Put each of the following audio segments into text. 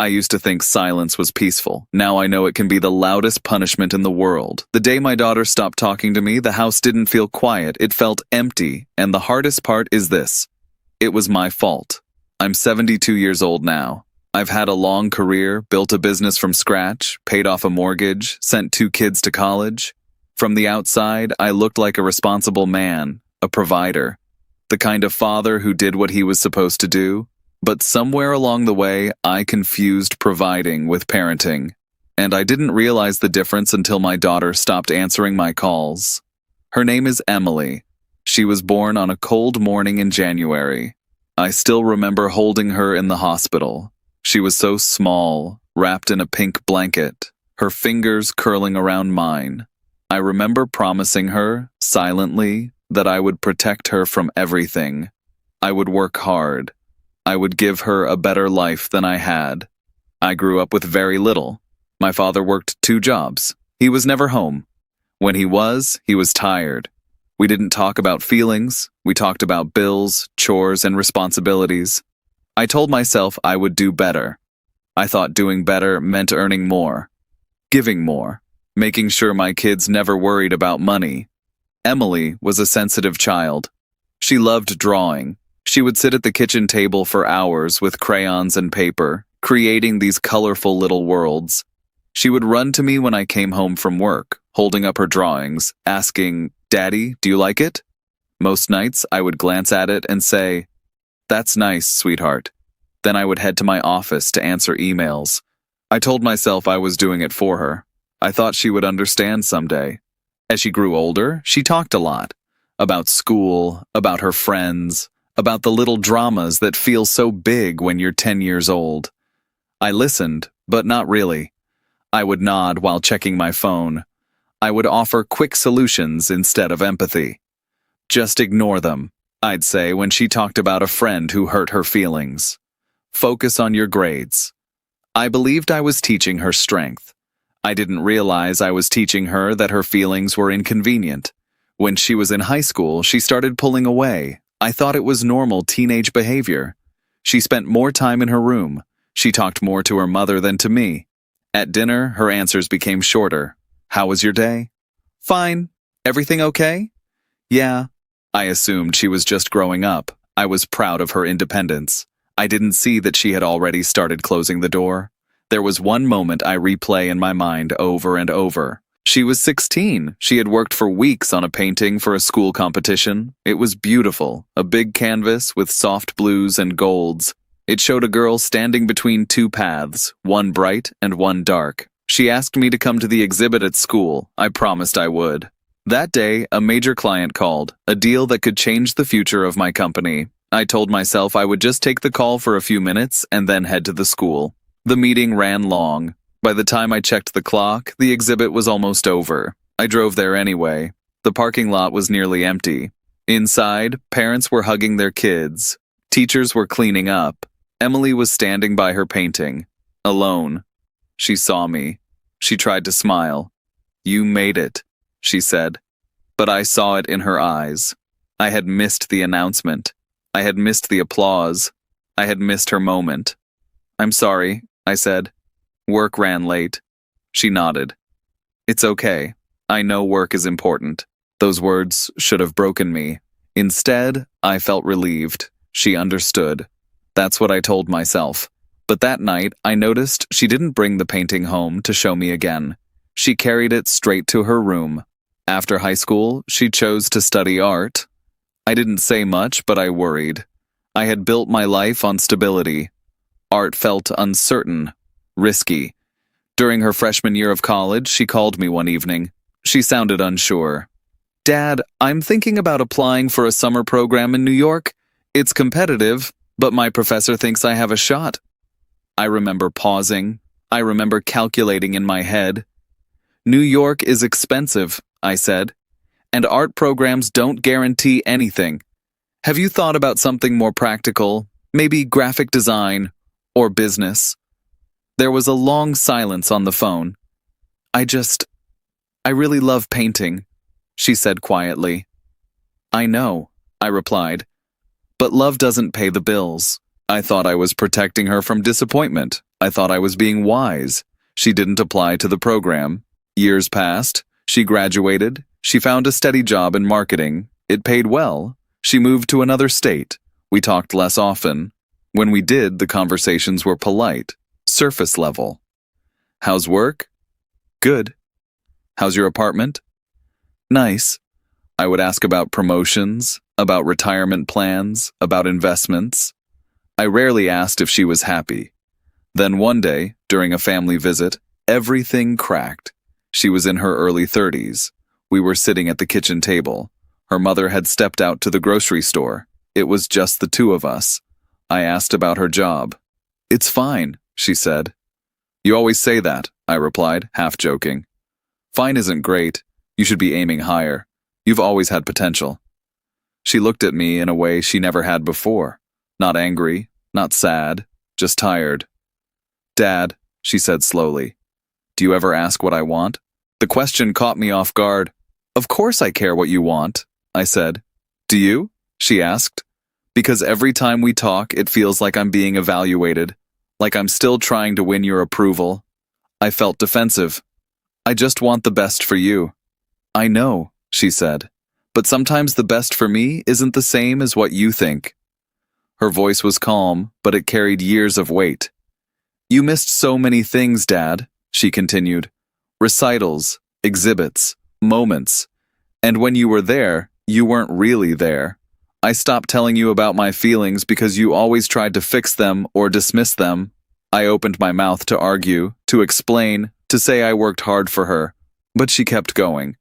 I used to think silence was peaceful. Now I know it can be the loudest punishment in the world. The day my daughter stopped talking to me, the house didn't feel quiet, it felt empty. And the hardest part is this: it was my fault. I'm 72 years old now. I've had a long career, built a business from scratch, paid off a mortgage, sent 2 kids to college. From the outside, I looked like a responsible man, a provider, the kind of father who did what he was supposed to do. But somewhere along the way, I confused providing with parenting. And I didn't realize the difference until my daughter stopped answering my calls. Her name is Emily. She was born on a cold morning in January. I still remember holding her in the hospital. She was so small, wrapped in a pink blanket, her fingers curling around mine. I remember promising her, silently, that I would protect her from everything. I would work hard. I would give her a better life than I had. I grew up with very little. My father worked 2 jobs. He was never home. When he was tired. We didn't talk about feelings. We talked about bills, chores, and responsibilities. I told myself I would do better. I thought doing better meant earning more, giving more, making sure my kids never worried about money. Emily was a sensitive child. She loved drawing. She would sit at the kitchen table for hours with crayons and paper, creating these colorful little worlds. She would run to me when I came home from work, holding up her drawings, asking, "Daddy, do you like it?" Most nights, I would glance at it and say, "That's nice, sweetheart." Then I would head to my office to answer emails. I told myself I was doing it for her. I thought she would understand someday. As she grew older, she talked a lot. About school, about her friends, about the little dramas that feel so big when you're 10 years old. I listened, but not really. I would nod while checking my phone. I would offer quick solutions instead of empathy. Just ignore them, I'd say when she talked about a friend who hurt her feelings. Focus on your grades. I believed I was teaching her strength. I didn't realize I was teaching her that her feelings were inconvenient. When she was in high school, she started pulling away. I thought it was normal teenage behavior. She spent more time in her room. She talked more to her mother than to me. At dinner, her answers became shorter. "How was your day?" "Fine. Everything okay?" "Yeah." I assumed she was just growing up. I was proud of her independence. I didn't see that she had already started closing the door. There was one moment I replay in my mind over and over. She was 16. She had worked for weeks on a painting for a school competition. It was beautiful, a big canvas with soft blues and golds. It showed a girl standing between 2 paths, one bright and one dark. She asked me to come to the exhibit at school. I promised I would. That day, a major client called, a deal that could change the future of my company. I told myself I would just take the call for a few minutes and then head to the school. The meeting ran long. By the time I checked the clock, the exhibit was almost over. I drove there anyway. The parking lot was nearly empty. Inside, parents were hugging their kids. Teachers were cleaning up. Emily was standing by her painting, alone. She saw me. She tried to smile. "You made it," she said. But I saw it in her eyes. I had missed the announcement. I had missed the applause. I had missed her moment. "I'm sorry," I said. "Work ran late." She nodded. "It's okay. I know work is important." Those words should have broken me. Instead, I felt relieved. She understood. That's what I told myself. But that night, I noticed she didn't bring the painting home to show me again. She carried it straight to her room. After high school, she chose to study art. I didn't say much, but I worried. I had built my life on stability. Art felt uncertain, risky. During her freshman year of college, she called me one evening. She sounded unsure. "Dad, I'm thinking about applying for a summer program in New York. It's competitive, but my professor thinks I have a shot." I remember pausing. I remember calculating in my head. "New York is expensive," I said, "and art programs don't guarantee anything. Have you thought about something more practical, maybe graphic design or business?" There was a long silence on the phone. I really love painting," she said quietly. "I know," I replied, "but love doesn't pay the bills." I thought I was protecting her from disappointment. I thought I was being wise. She didn't apply to the program. Years passed. She graduated. She found a steady job in marketing. It paid well. She moved to another state. We talked less often. When we did, the conversations were polite, surface level. How's work? Good. How's your apartment? Nice. I would ask about promotions, about retirement plans, about investments. I rarely asked if she was happy. Then one day, during a family visit, everything cracked. She was in her early 30s. We were sitting at the kitchen table. Her mother had stepped out to the grocery store. It was just the two of us. I asked about her job. It's fine, she said. You always say that, I replied, half joking. Fine isn't great. You should be aiming higher. You've always had potential. She looked at me in a way she never had before. Not angry, not sad, just tired. Dad, she said slowly, do you ever ask what I want? The question caught me off guard. Of course I care what you want, I said. Do you? She asked. Because every time we talk, it feels like I'm being evaluated, like I'm still trying to win your approval. I felt defensive. I just want the best for you. I know, she said, but sometimes the best for me isn't the same as what you think. Her voice was calm, but it carried years of weight. You missed so many things, Dad, she continued. Recitals, exhibits, moments. And when you were there, you weren't really there. I stopped telling you about my feelings because you always tried to fix them or dismiss them. I opened my mouth to argue, to explain, to say I worked hard for her, but she kept going.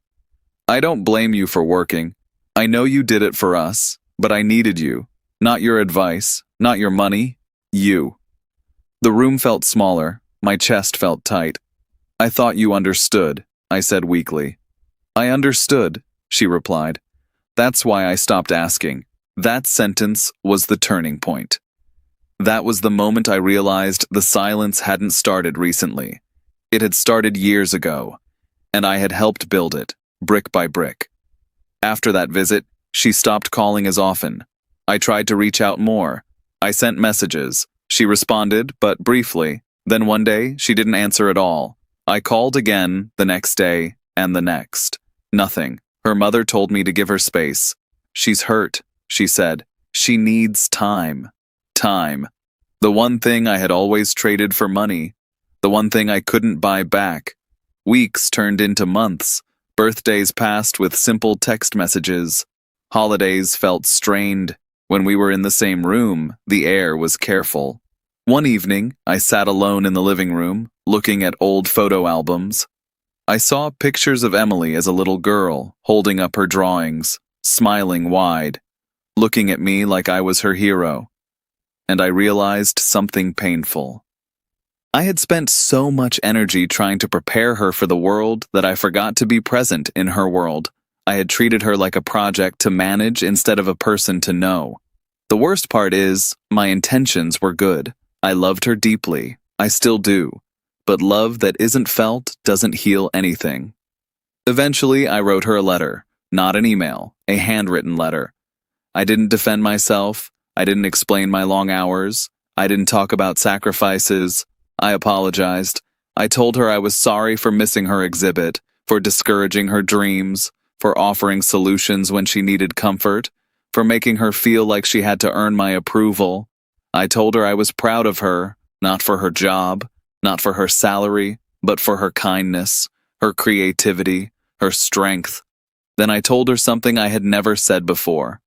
I don't blame you for working. I know you did it for us, but I needed you. Not your advice, not your money, you. The room felt smaller, my chest felt tight. I thought you understood, I said weakly. I understood, she replied. That's why I stopped asking. That sentence was the turning point. That was the moment I realized the silence hadn't started recently. It had started years ago, and I had helped build it, brick by brick. After that visit, she stopped calling as often. I tried to reach out more. I sent messages. She responded, but briefly. Then one day, she didn't answer at all. I called again, the next day, and the next. Nothing. Her mother told me to give her space. She's hurt, she said. She needs time. Time. The one thing I had always traded for money. The one thing I couldn't buy back. Weeks turned into months. Birthdays passed with simple text messages. Holidays felt strained. When we were in the same room, the air was careful. One evening, I sat alone in the living room, looking at old photo albums. I saw pictures of Emily as a little girl, holding up her drawings, smiling wide, looking at me like I was her hero. And I realized something painful. I had spent so much energy trying to prepare her for the world that I forgot to be present in her world. I had treated her like a project to manage instead of a person to know. The worst part is, my intentions were good. I loved her deeply. I still do. But love that isn't felt doesn't heal anything. Eventually, I wrote her a letter, not an email, a handwritten letter. I didn't defend myself. I didn't explain my long hours. I didn't talk about sacrifices. I apologized. I told her I was sorry for missing her exhibit, for discouraging her dreams, for offering solutions when she needed comfort, for making her feel like she had to earn my approval. I told her I was proud of her, not for her job, not for her salary, but for her kindness, her creativity, her strength. Then I told her something I had never said before.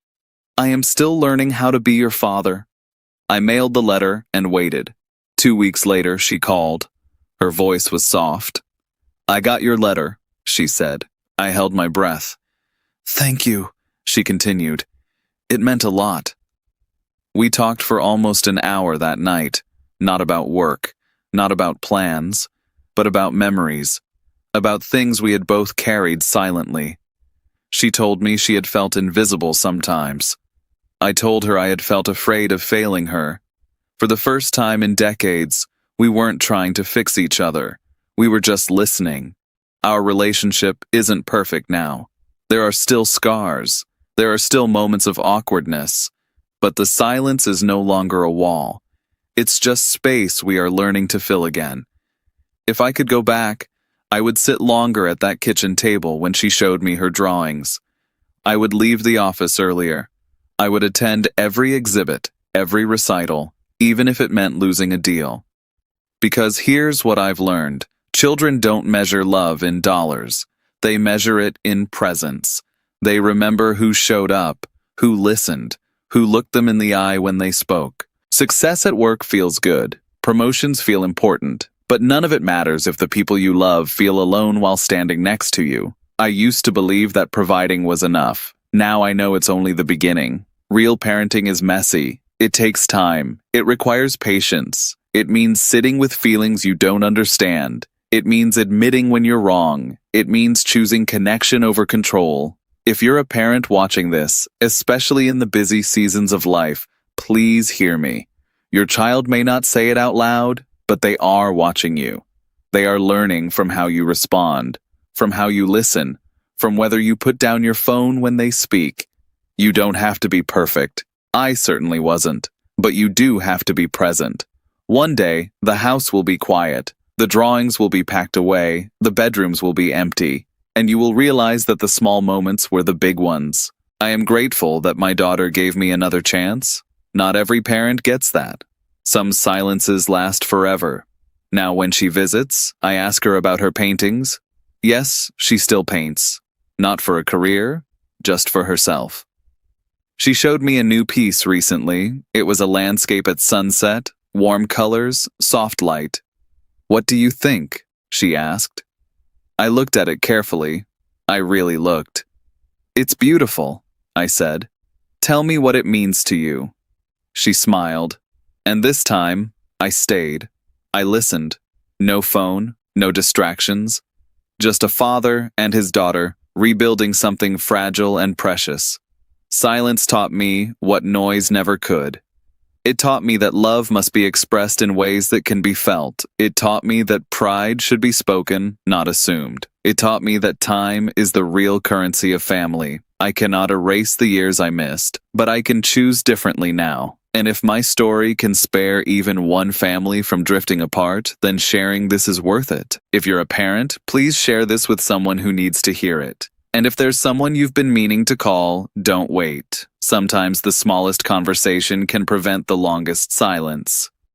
I am still learning how to be your father. I mailed the letter and waited. 2 weeks later, she called. Her voice was soft. I got your letter, she said. I held my breath. Thank you, she continued. It meant a lot. We talked for almost an hour that night, not about work, not about plans, but about memories, about things we had both carried silently. She told me she had felt invisible sometimes. I told her I had felt afraid of failing her. For the first time in decades, we weren't trying to fix each other. We were just listening. Our relationship isn't perfect now. There are still scars. There are still moments of awkwardness. But the silence is no longer a wall. It's just space we are learning to fill again. If I could go back, I would sit longer at that kitchen table when she showed me her drawings. I would leave the office earlier. I would attend every exhibit, every recital, even if it meant losing a deal. Because here's what I've learned. Children don't measure love in dollars. They measure it in presence. They remember who showed up, who listened, who looked them in the eye when they spoke. Success at work feels good. Promotions feel important. But none of it matters if the people you love feel alone while standing next to you. I used to believe that providing was enough. Now I know it's only the beginning. Real parenting is messy. It takes time. It requires patience. It means sitting with feelings you don't understand. It means admitting when you're wrong. It means choosing connection over control. If you're a parent watching this, especially in the busy seasons of life, please hear me. Your child may not say it out loud, but they are watching you. They are learning from how you respond, from how you listen, from whether you put down your phone when they speak. You don't have to be perfect. I certainly wasn't. But you do have to be present. One day, the house will be quiet. The drawings will be packed away. The bedrooms will be empty. And you will realize that the small moments were the big ones. I am grateful that my daughter gave me another chance. Not every parent gets that. Some silences last forever. Now when she visits, I ask her about her paintings. Yes, she still paints. Not for a career, just for herself. She showed me a new piece recently. It was a landscape at sunset, warm colors, soft light. "What do you think?" she asked. I looked at it carefully. I really looked. "It's beautiful," I said. "Tell me what it means to you." She smiled. And this time, I stayed. I listened. No phone, no distractions. Just a father and his daughter rebuilding something fragile and precious. Silence taught me what noise never could. It taught me that love must be expressed in ways that can be felt. It taught me that pride should be spoken, not assumed. It taught me that time is the real currency of family. I cannot erase the years I missed, but I can choose differently now. And if my story can spare even one family from drifting apart, then sharing this is worth it. If you're a parent, please share this with someone who needs to hear it. And if there's someone you've been meaning to call, don't wait. Sometimes the smallest conversation can prevent the longest silence.